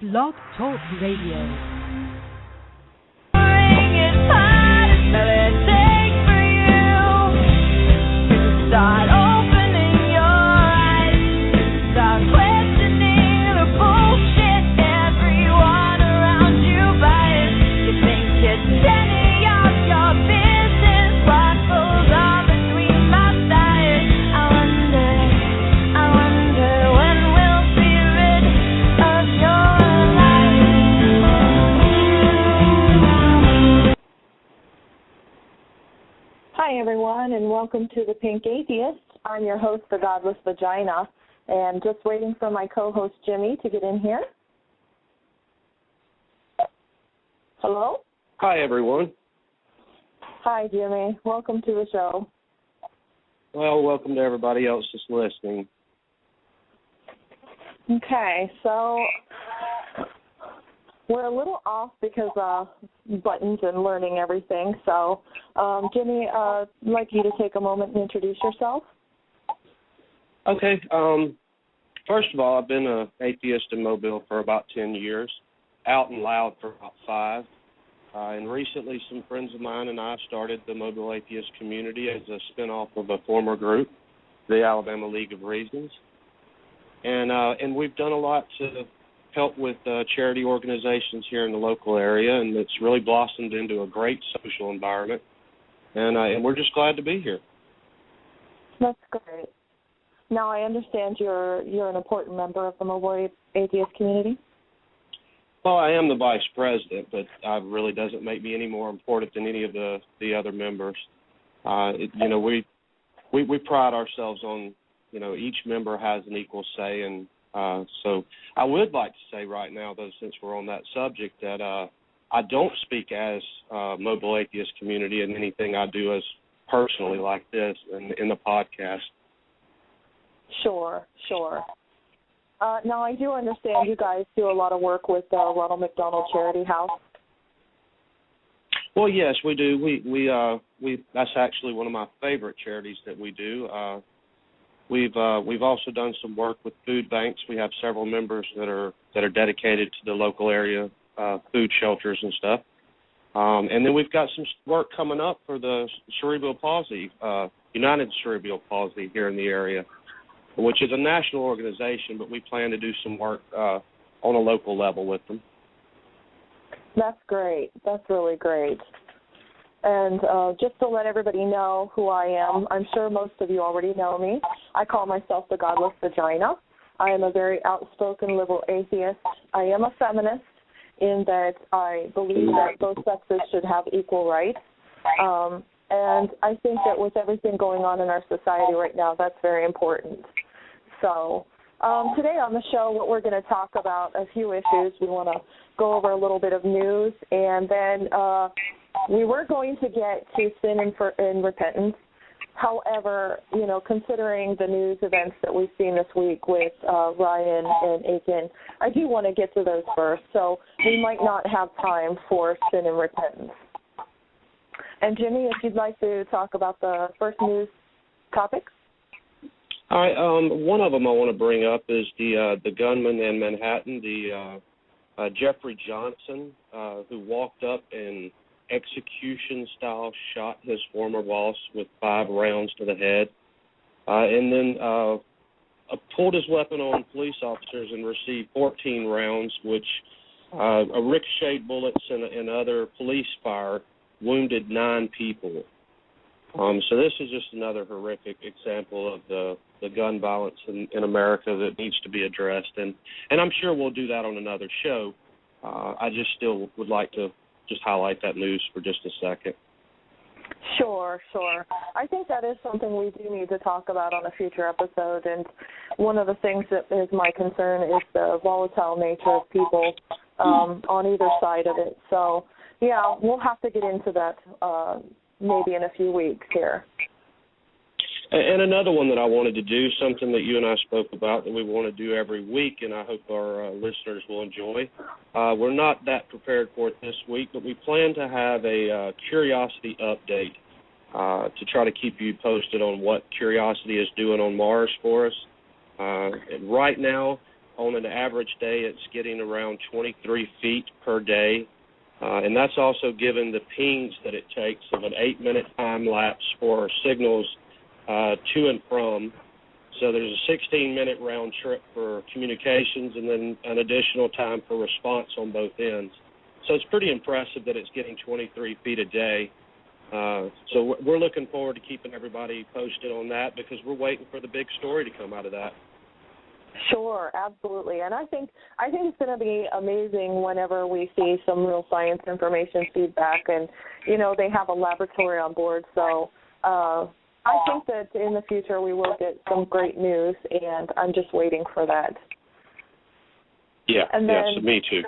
Blog Talk Radio. Hi, everyone, and welcome to the Pink Atheist. I'm your host, the Godless Vagina, and just waiting for my co-host, Jimmy, to get in here. Hello? Hi, everyone. Hi, Jimmy. Welcome to the show. Well, welcome to everybody else that's listening. Okay, so we're a little off because buttons and learning everything. So, Jimmy, I'd like you to take a moment and introduce yourself. Okay. First of all, I've been an atheist in Mobile for about 10 years, out and loud for about 5. And recently some friends of mine and I started the Mobile Atheist community as a spinoff of a former group, the Alabama League of Reasons. And we've done a lot to help with charity organizations here in the local area, and it's really blossomed into a great social environment. And we're just glad to be here. That's great. Now, I understand you're an important member of the Mobile Atheist community. Well, I am the vice president, but it really doesn't make me any more important than any of the other members. We pride ourselves on, each member has an equal say, and so I would like to say right now, though, since we're on that subject, that I don't speak as Mobile Atheist community in anything I do as personally like this in the podcast. Sure. Now, I do understand you guys do a lot of work with Ronald McDonald Charity House. Well, yes, we do. We that's actually one of my favorite charities that we do. We've also done some work with food banks. We have several members that are dedicated to the local area food shelters and stuff. And then we've got some work coming up for the cerebral palsy, United Cerebral Palsy here in the area, which is a national organization, but we plan to do some work on a local level with them. That's great. That's really great. And just to let everybody know who I am, I'm sure most of you already know me. I call myself the Godless Vagina. I am a very outspoken liberal atheist. I am a feminist in that I believe that both sexes should have equal rights. And I think that with everything going on in our society right now, that's very important. So today on the show, what we're going to talk about, a few issues. We want to go over a little bit of news, and then we were going to get to sin and repentance. However, considering the news events that we've seen this week with Ryan and Aiken, I do want to get to those first. So we might not have time for sin and repentance. And Jimmy, if you'd like to talk about the first news topic. All right. One of them I want to bring up is the gunman in Manhattan, the Jeffrey Johnson, who walked up and execution-style shot his former boss with 5 rounds to the head, and then pulled his weapon on police officers and received 14 rounds, which ricocheted bullets and other police fire wounded 9 people. So this is just another horrific example of the gun violence in America that needs to be addressed, and I'm sure we'll do that on another show. I just still would like to just highlight that news for just a second. Sure. I think that is something we do need to talk about on a future episode, and one of the things that is my concern is the volatile nature of people on either side of it. So, yeah, we'll have to get into that maybe in a few weeks here. And another one that I wanted to do, something that you and I spoke about that we want to do every week, and I hope our listeners will enjoy. We're not that prepared for it this week, but we plan to have a curiosity update to try to keep you posted on what Curiosity is doing on Mars for us. Right now, on an average day, it's getting around 23 feet per day. And that's also given the pings that it takes of an 8-minute time lapse for signals to and from. So there's a 16-minute round trip for communications and then an additional time for response on both ends. So it's pretty impressive that it's getting 23 feet a day. So we're looking forward to keeping everybody posted on that because we're waiting for the big story to come out of that. Sure, absolutely. And I think it's going to be amazing whenever we see some real science information feedback. And, you know, they have a laboratory on board. So I think that in the future we will get some great news, and I'm just waiting for that. Yeah, and then, yes, me too.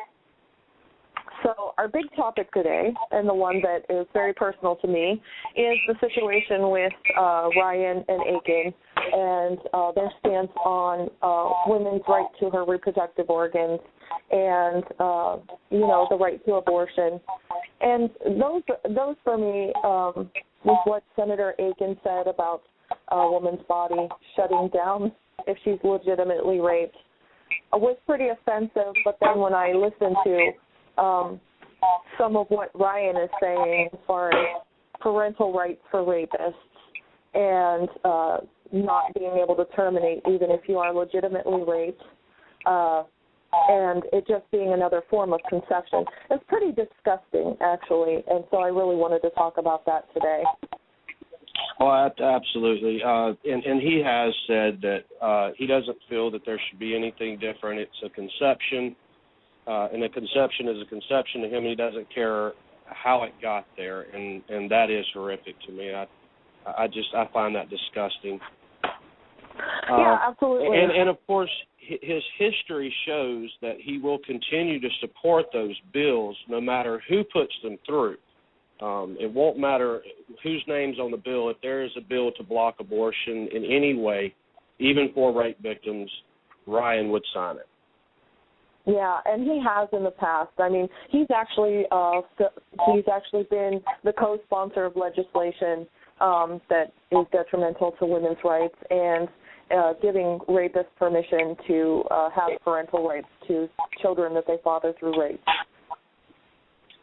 So our big topic today, and the one that is very personal to me, is the situation with Ryan and Aiken and their stance on women's right to her reproductive organs and, you know, the right to abortion. And those for me, with what Senator Aiken said about a woman's body shutting down if she's legitimately raped, was pretty offensive. But then when I listened to some of what Ryan is saying as far as parental rights for rapists and not being able to terminate even if you are legitimately raped, and it just being another form of conception. It's pretty disgusting, actually, and so I really wanted to talk about that today. Oh, absolutely. And he has said that he doesn't feel that there should be anything different. It's a conception. And a conception is a conception to him. He doesn't care how it got there, and that is horrific to me. I find that disgusting. Yeah, absolutely. And of course, his history shows that he will continue to support those bills no matter who puts them through. It won't matter whose name's on the bill. If there is a bill to block abortion in any way, even for rape victims, Ryan would sign it. Yeah, and he has in the past. I mean, he's actually been the co-sponsor of legislation that is detrimental to women's rights and giving rapists permission to have parental rights to children that they father through rape.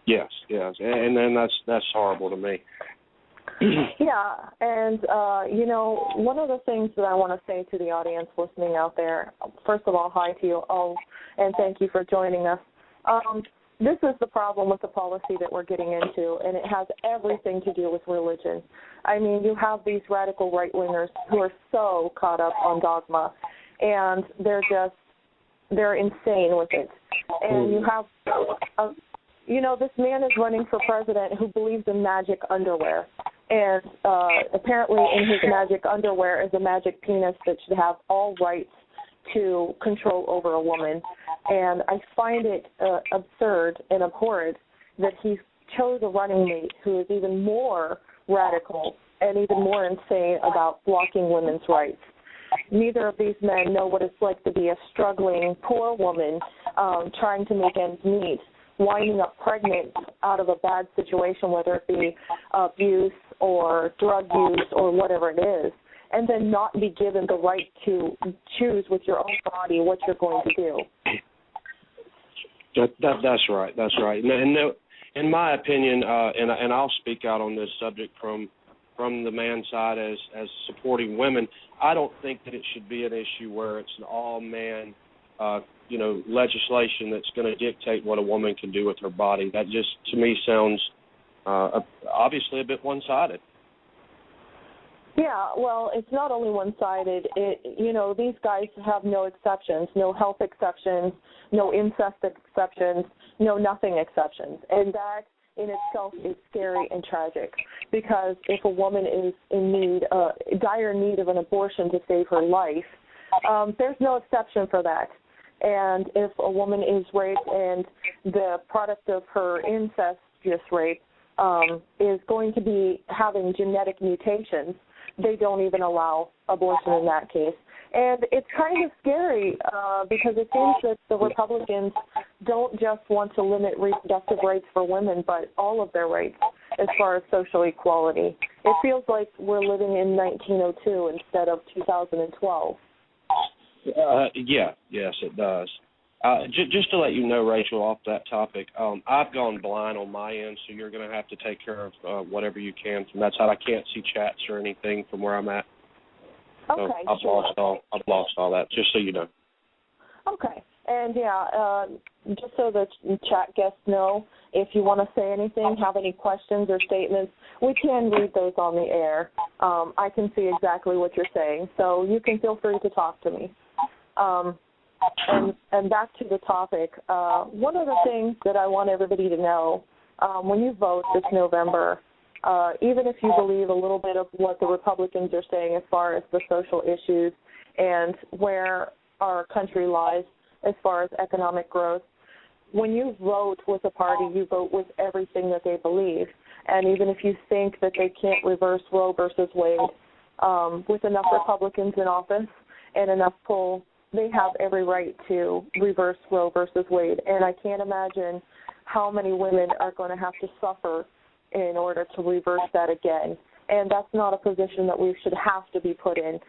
Yes, and then that's horrible to me. Yeah, and, you know, one of the things that I want to say to the audience listening out there, first of all, hi to you all, and thank you for joining us. This is the problem with the policy that we're getting into, and it has everything to do with religion. I mean, you have these radical right-wingers who are so caught up on dogma, and they're insane with it. And you have, you know, this man is running for president who believes in magic underwear. And apparently in his magic underwear is a magic penis that should have all rights to control over a woman. And I find it absurd and abhorrent that he chose a running mate who is even more radical and even more insane about blocking women's rights. Neither of these men know what it's like to be a struggling, poor woman trying to make ends meet, winding up pregnant out of a bad situation, whether it be abuse or drug use or whatever it is, and then not be given the right to choose with your own body what you're going to do. That's right. That's right. And in my opinion, and I'll speak out on this subject from the man's side as supporting women, I don't think that it should be an issue where it's an all-man legislation that's going to dictate what a woman can do with her body. That just, to me, sounds obviously a bit one-sided. Yeah, well, it's not only one-sided. These guys have no exceptions, no health exceptions, no incest exceptions, no nothing exceptions. And that in itself is scary and tragic, because if a woman is in dire need of an abortion to save her life, there's no exception for that. And if a woman is raped and the product of her incestuous rape is going to be having genetic mutations, they don't even allow abortion in that case. And it's kind of scary because it seems that the Republicans don't just want to limit reproductive rights for women, but all of their rights as far as social equality. It feels like we're living in 1902 instead of 2012. Yes, it does. Just to let you know, Rachel, off that topic, I've gone blind on my end, so you're going to have to take care of whatever you can from that side. I can't see chats or anything from where I'm at. So Okay, I've lost all that. Just so you know. Okay, and just so the chat guests know, if you want to say anything, have any questions or statements, we can read those on the air. I can see exactly what you're saying, so you can feel free to talk to me. And back to the topic, one of the things that I want everybody to know, when you vote this November, even if you believe a little bit of what the Republicans are saying as far as the social issues and where our country lies as far as economic growth, when you vote with a party, you vote with everything that they believe. And even if you think that they can't reverse Roe versus Wade, with enough Republicans in office and enough pull, they have every right to reverse Roe versus Wade. And I can't imagine how many women are going to have to suffer in order to reverse that again. And that's not a position that we should have to be put in.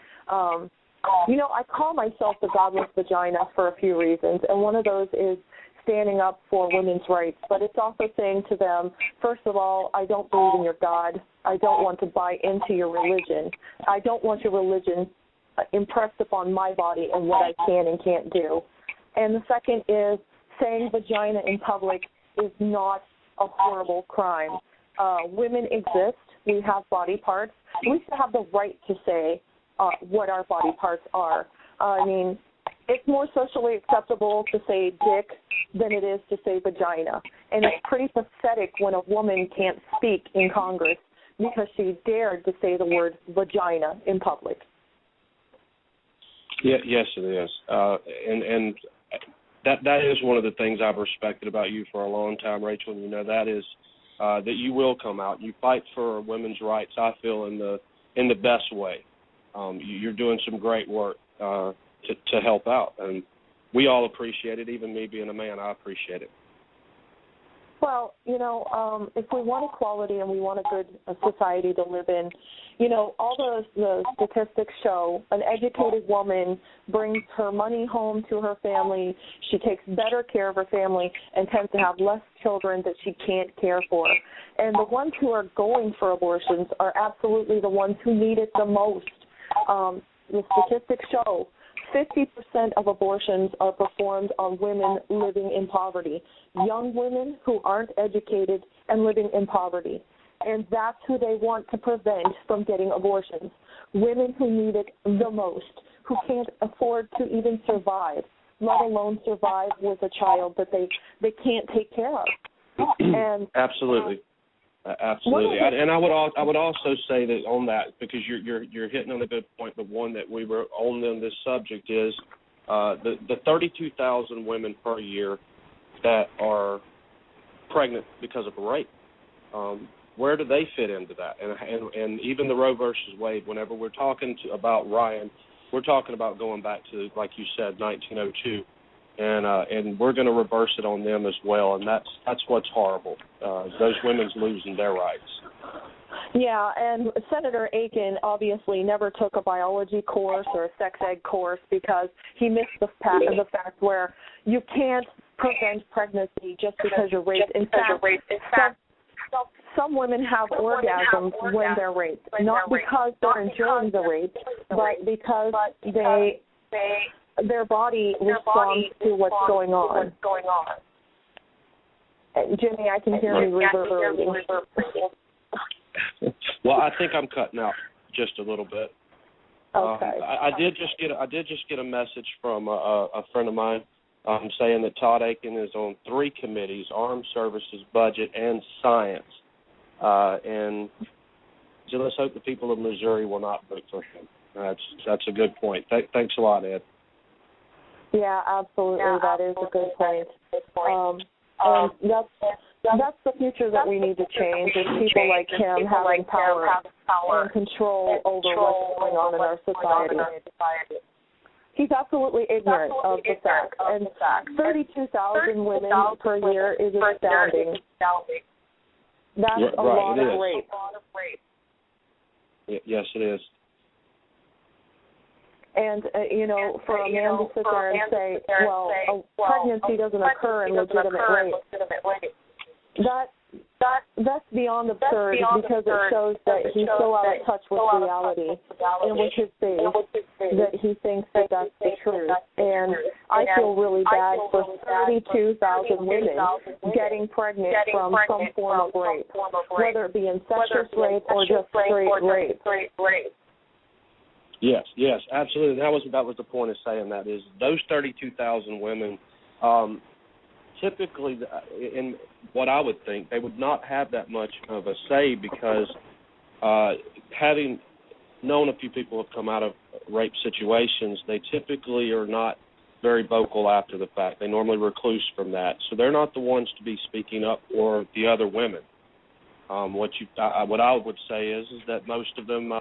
I call myself the godless vagina for a few reasons, and one of those is standing up for women's rights. But it's also saying to them, first of all, I don't believe in your God. I don't want to buy into your religion. I don't want your religion impressed upon my body and what I can and can't do. And the second is saying vagina in public is not a horrible crime. Women exist. We have body parts. We should have the right to say what our body parts are. I mean, it's more socially acceptable to say dick than it is to say vagina. And it's pretty pathetic when a woman can't speak in Congress because she dared to say the word vagina in public. Yeah, yes, it is. And that is one of the things I've respected about you for a long time, Rachel. And you know that is that you will come out. You fight for women's rights, I feel, in the best way. You're doing some great work to help out, and we all appreciate it. Even me being a man, I appreciate it. Well, if we want equality and we want a good society to live in, all the statistics show an educated woman brings her money home to her family. She takes better care of her family and tends to have less children that she can't care for. And the ones who are going for abortions are absolutely the ones who need it the most. The statistics show 50% of abortions are performed on women living in poverty, young women who aren't educated and living in poverty. And that's who they want to prevent from getting abortions, women who need it the most, who can't afford to even survive, let alone survive with a child that they can't take care of. And absolutely. Absolutely, and I would also say that on that, because you're hitting on a good point. The one that we were on this subject is the 32,000 women per year that are pregnant because of a rape. Where do they fit into that? And even the Roe versus Wade. Whenever we're talking about Ryan, we're talking about going back to, like you said, 1902. And we're going to reverse it on them as well, and that's what's horrible. Those women's losing their rights. Yeah, and Senator Aiken obviously never took a biology course or a sex ed course because he missed the fact where you can't prevent pregnancy just because you're raped. In fact, some women have orgasms when they're raped, not because they're enjoying the rape, but because their body responds to what's going on. Jimmy, I can hear you reverberating. Well, I think I'm cutting out just a little bit. Okay. I did just get a message from a friend of mine saying that Todd Aiken is on 3 committees: Armed Services, Budget, and Science. And so let's hope the people of Missouri will not vote for him. That's a good point. Thanks a lot, Ed. Yeah, absolutely. That is a good point. And that's the future that we need to change, is people like him having power and control over what's going on in our society. He's absolutely ignorant of the facts. And 32,000 women per year is astounding. That's a lot of rape. Yes, it is. And, for a man to sit there and say, well, a pregnancy doesn't occur in legitimate rape, that's beyond absurd because it shows that he's so out of touch with reality and with his faith that he thinks that that's the truth. And I feel really bad for 32,000 women getting pregnant from some form of rape, whether it be incestuous rape or just straight rape. Yes, absolutely. That was the point of saying that is those 32,000 women. Typically, in what I would think, they would not have that much of a say because having known a few people who have come out of rape situations, they typically are not very vocal after the fact. They normally recluse from that. So they're not the ones to be speaking up for the other women. What I would say is that most of them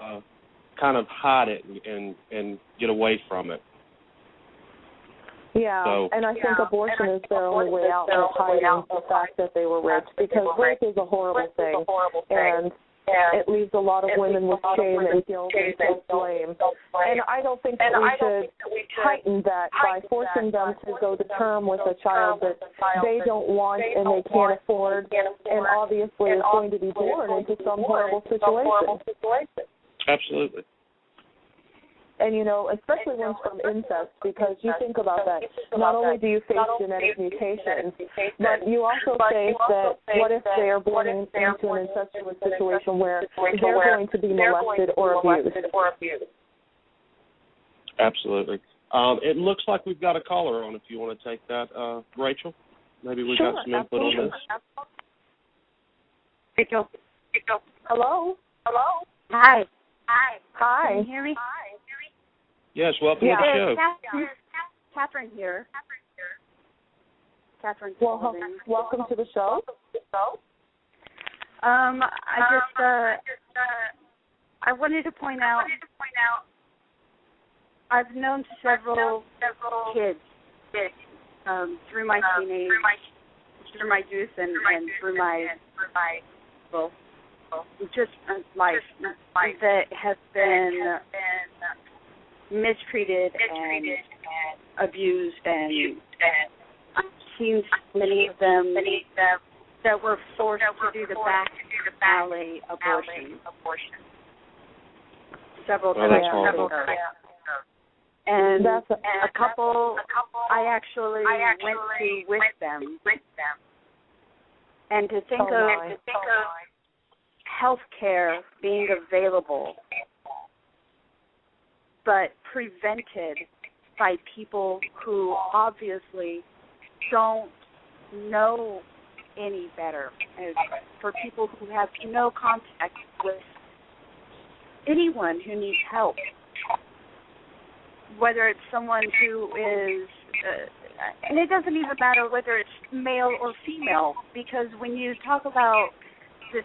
kind of hide it and get away from it. Yeah, and I think abortion is their only way out of hiding the fact that they were raped, because rape is a horrible thing, and it leaves a lot of women with shame and guilt and self-blame. And I don't think that we should heighten that by forcing them to go to term with a child that they don't want and they can't afford, and obviously is going to be born into some horrible situation. Absolutely. And, especially ones from incest, because you think about that. Not only do you face genetic mutations, but you also face that what if they are born into an incestuous situation where they're going to be molested or abused. Absolutely. It looks like we've got a caller on if you want to take that, Rachel. Maybe we've got some input on this. Rachel. Hello? Hi. Hi. Can you hear me? Yes, welcome to the show. Catherine here. Catherine. Well, welcome to the show. I wanted to point out, I've known several kids through my teenage, through my youth, and through my life that have been mistreated and abused, and I've seen many of them that were forced to do the back alley abortion. Several times. And a couple I actually went to with them. And to think of health care being available, but prevented by people who obviously don't know any better, as for people who have no contact with anyone who needs help, whether it's someone who is, and it doesn't even matter whether it's male or female, because when you talk about this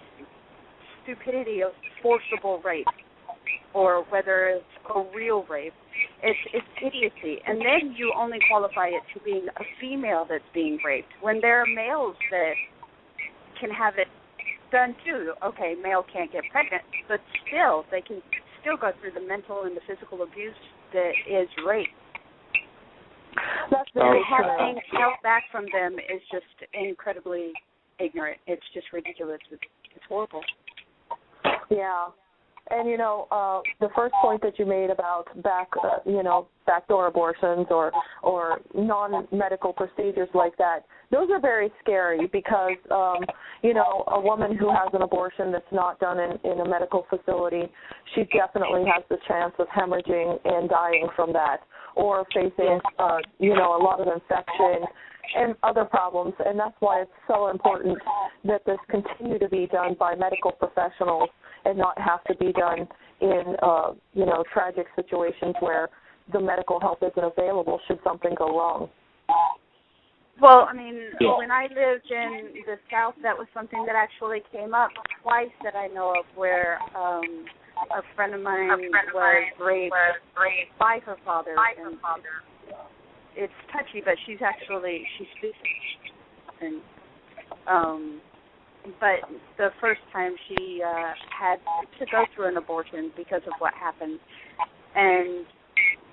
stupidity of forcible rape, or whether it's a real rape, it's idiocy. And then you only qualify it to being a female that's being raped, when there are males that can have it done too. Okay, male can't get pregnant, but still, they can still go through the mental and the physical abuse that is rape. That's very true. Having held back from them is just incredibly ignorant. It's just ridiculous. It's horrible. Yeah. And, the first point that you made about backdoor abortions or non-medical procedures like that, those are very scary because, a woman who has an abortion that's not done in a medical facility, she definitely has the chance of hemorrhaging and dying from that, or facing, a lot of infection and other problems. And that's why it's so important that this continue to be done by medical professionals and not have to be done in, tragic situations where the medical help isn't available should something go wrong. Well, when I lived in the South, that was something that actually came up twice that I know of, where a friend of mine was raped by her father. And it's touchy, but she's speaks. And but the first time she had to go through an abortion because of what happened, and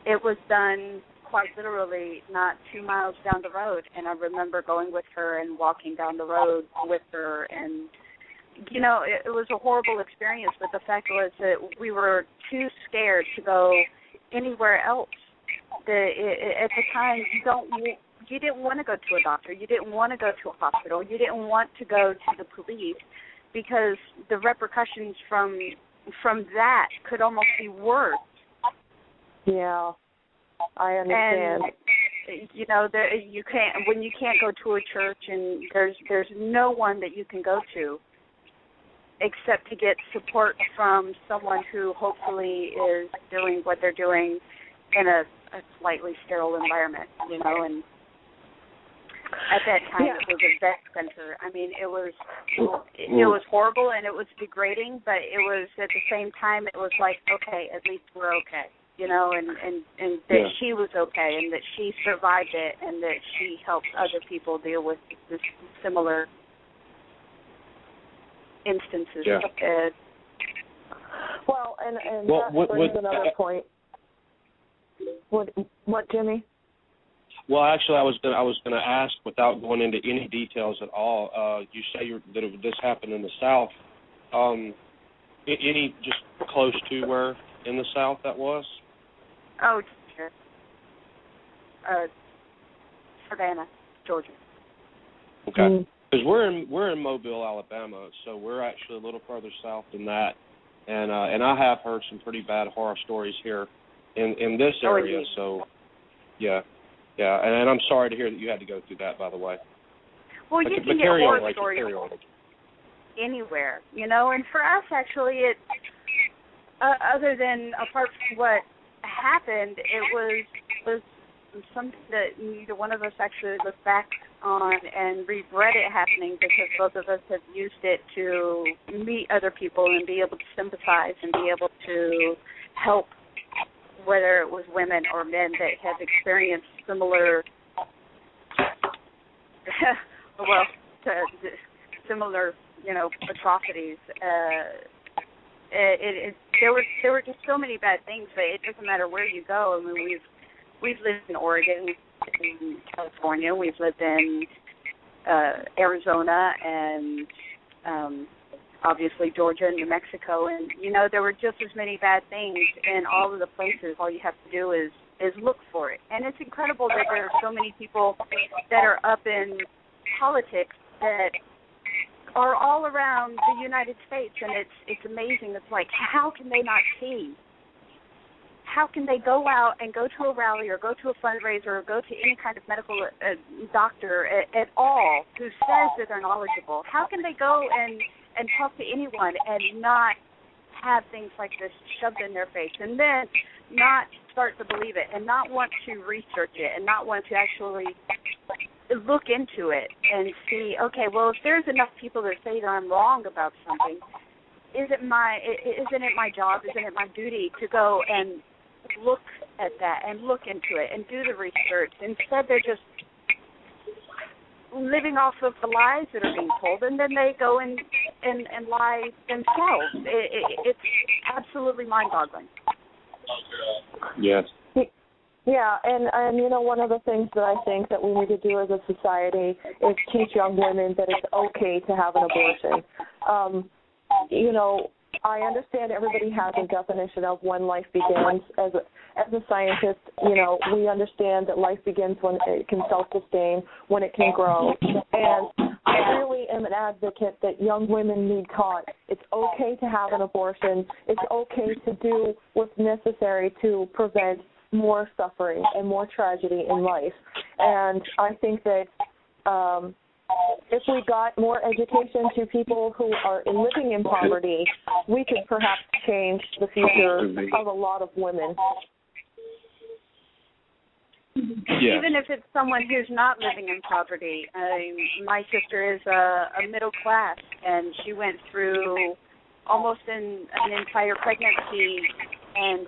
it was done quite literally not 2 miles down the road. And I remember going with her and walking down the road with her. And, you know, it was a horrible experience, but the fact was that we were too scared to go anywhere else. At the time, you didn't want to go to a doctor. You didn't want to go to a hospital. You didn't want to go to the police because the repercussions from that could almost be worse. Yeah, I understand. And you know, when you can't go to a church and there's no one that you can go to except to get support from someone who hopefully is doing what they're doing in a slightly sterile environment, you know. And at that time, It was a vet center. I mean, it was horrible and it was degrading, but it was at the same time, it was like, okay, at least we're okay, you know, and that she was okay and that she survived it and that she helped other people deal with this similar instances. Yeah. Well, and that brings another point. What, Jimmy? Well, actually, I was going to ask, without going into any details at all. You say that this happened in the South. Any just close to where in the South that was? Oh, sure. Savannah, Georgia. Okay, because we're in Mobile, Alabama, so we're actually a little further south than that, and I have heard some pretty bad horror stories here in this area. So, yeah, and I'm sorry to hear that you had to go through that, by the way. Well, you can get horror stories anywhere, you know. And for us, actually, it other than apart from what happened, it was something that neither one of us actually looked back on and regret it happening, because both of us have used it to meet other people and be able to sympathize and be able to help, whether it was women or men that have experienced similar, similar, you know, atrocities. There were just so many bad things, but it doesn't matter where you go. I mean, we've lived in Oregon, in California, we've lived in Arizona, and obviously Georgia and New Mexico, and you know, there were just as many bad things in all of the places. All you have to do is look for it. And it's incredible that there are so many people that are up in politics that are all around the United States, and it's amazing. It's like, how can they not see? How can they go out and go to a rally or go to a fundraiser or go to any kind of medical doctor at all who says that they're knowledgeable? How can they go and talk to anyone and not have things like this shoved in their face, and then not start to believe it and not want to research it and not want to actually look into it and see, okay, well, if there's enough people that say that I'm wrong about something, isn't it my job, isn't it my duty to go and look at that and look into it and do the research? Instead, they're just living off of the lies that are being told, and then they go and lie themselves. It's absolutely mind-boggling. Yes. Yeah, and you know, one of the things that I think that we need to do as a society is teach young women that it's okay to have an abortion. You know, I understand everybody has a definition of when life begins. As a scientist, you know, we understand that life begins when it can self-sustain, when it can grow. And I really am an advocate that young women need taught it's okay to have an abortion. It's okay to do what's necessary to prevent more suffering and more tragedy in life. And I think that if we got more education to people who are living in poverty, we could perhaps change the future of a lot of women. Yeah. Even if it's someone who's not living in poverty. My sister is a middle class, and she went through almost an entire pregnancy, and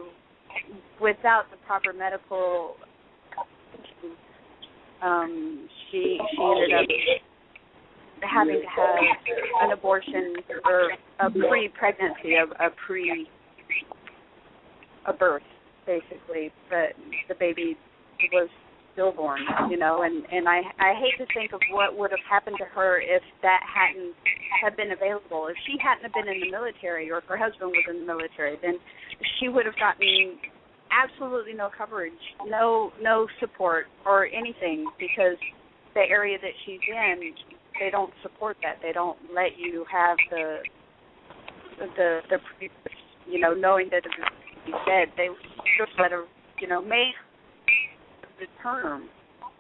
without the proper medical, she ended up having to have an abortion or a pre-pregnancy, a birth. basically, but the baby was stillborn, and I hate to think of what would have happened to her if that hadn't have been available. If she hadn't have been in the military, or if her husband was in the military, then she would have gotten absolutely no coverage, no support or anything, because the area that she's in, they don't support that. They don't let you have the knowing that it's dead. They just let her, make the term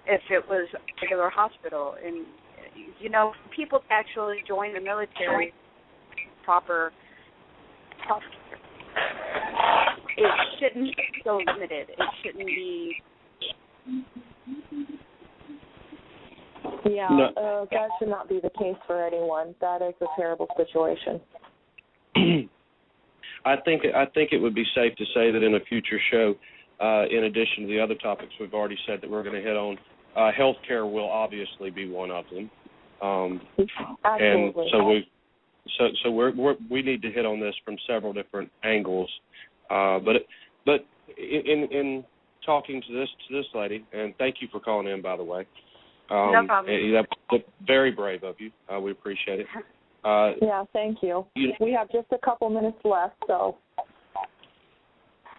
if it was a regular hospital. And, people actually join the military proper health care. It shouldn't be so limited. It shouldn't be. Yeah, that should not be the case for anyone. That is a terrible situation. I think it would be safe to say that in a future show, in addition to the other topics we've already said that we're going to hit on, healthcare will obviously be one of them. Absolutely. And so we need to hit on this from several different angles. But in talking to this lady, and thank you for calling in, by the way. No problem. That's very brave of you. We appreciate it. Yeah, thank you. We have just a couple minutes left, so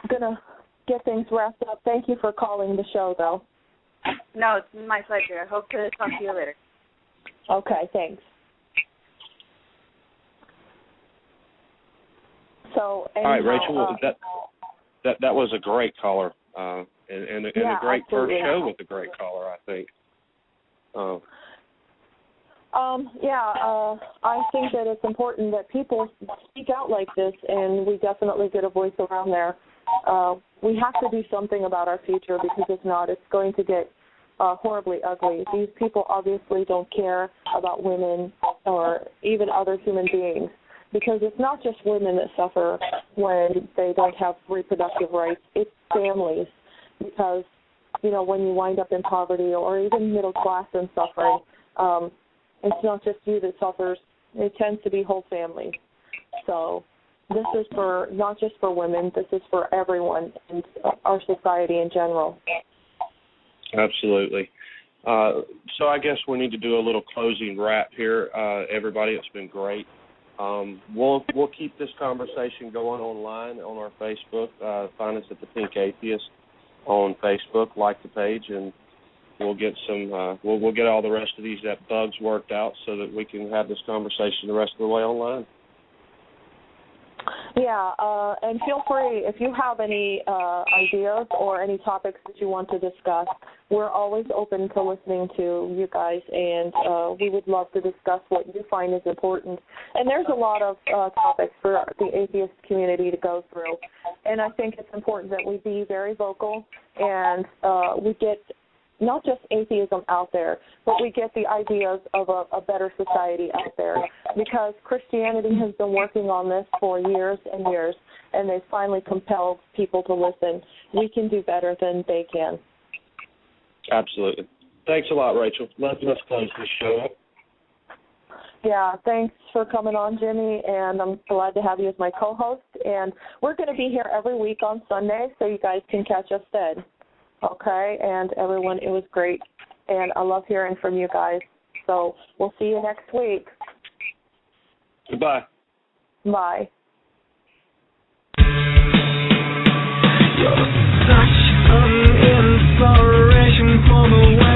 I'm going to get things wrapped up. Thank you for calling the show, though. No, it's my pleasure. I hope to talk to you later. Okay, thanks. So, all right, Rachel, that was a great caller, and a great absolutely. first show with a great caller, I think. I think that it's important that people speak out like this, and we definitely get a voice around there. We have to do something about our future, because if not, it's going to get horribly ugly. These people obviously don't care about women or even other human beings, because it's not just women that suffer when they don't have reproductive rights. It's families, because, when you wind up in poverty or even middle class and suffering, it's not just you that suffers. It tends to be whole families. So this is not just for women. This is for everyone in our society in general. Absolutely. So I guess we need to do a little closing wrap here. Everybody, it's been great. We'll keep this conversation going online on our Facebook. Find us at the Pink Atheist on Facebook. Like the page, and we'll get some. We'll get all the rest of these bugs worked out so that we can have this conversation the rest of the way online. Yeah, and feel free, if you have any ideas or any topics that you want to discuss, we're always open to listening to you guys, and we would love to discuss what you find is important. And there's a lot of topics for the atheist community to go through, and I think it's important that we be very vocal, and we get not just atheism out there, but we get the ideas of a better society out there, because Christianity has been working on this for years and years, and they finally compelled people to listen. We can do better than they can. Absolutely. Thanks a lot, Rachel. Let's close this show up. Yeah, thanks for coming on, Jimmy, and I'm glad to have you as my co-host. And we're going to be here every week on Sunday, so you guys can catch us then. Okay, and everyone, it was great, and I love hearing from you guys. So we'll see you next week. Goodbye. Bye. Such an inspiration for the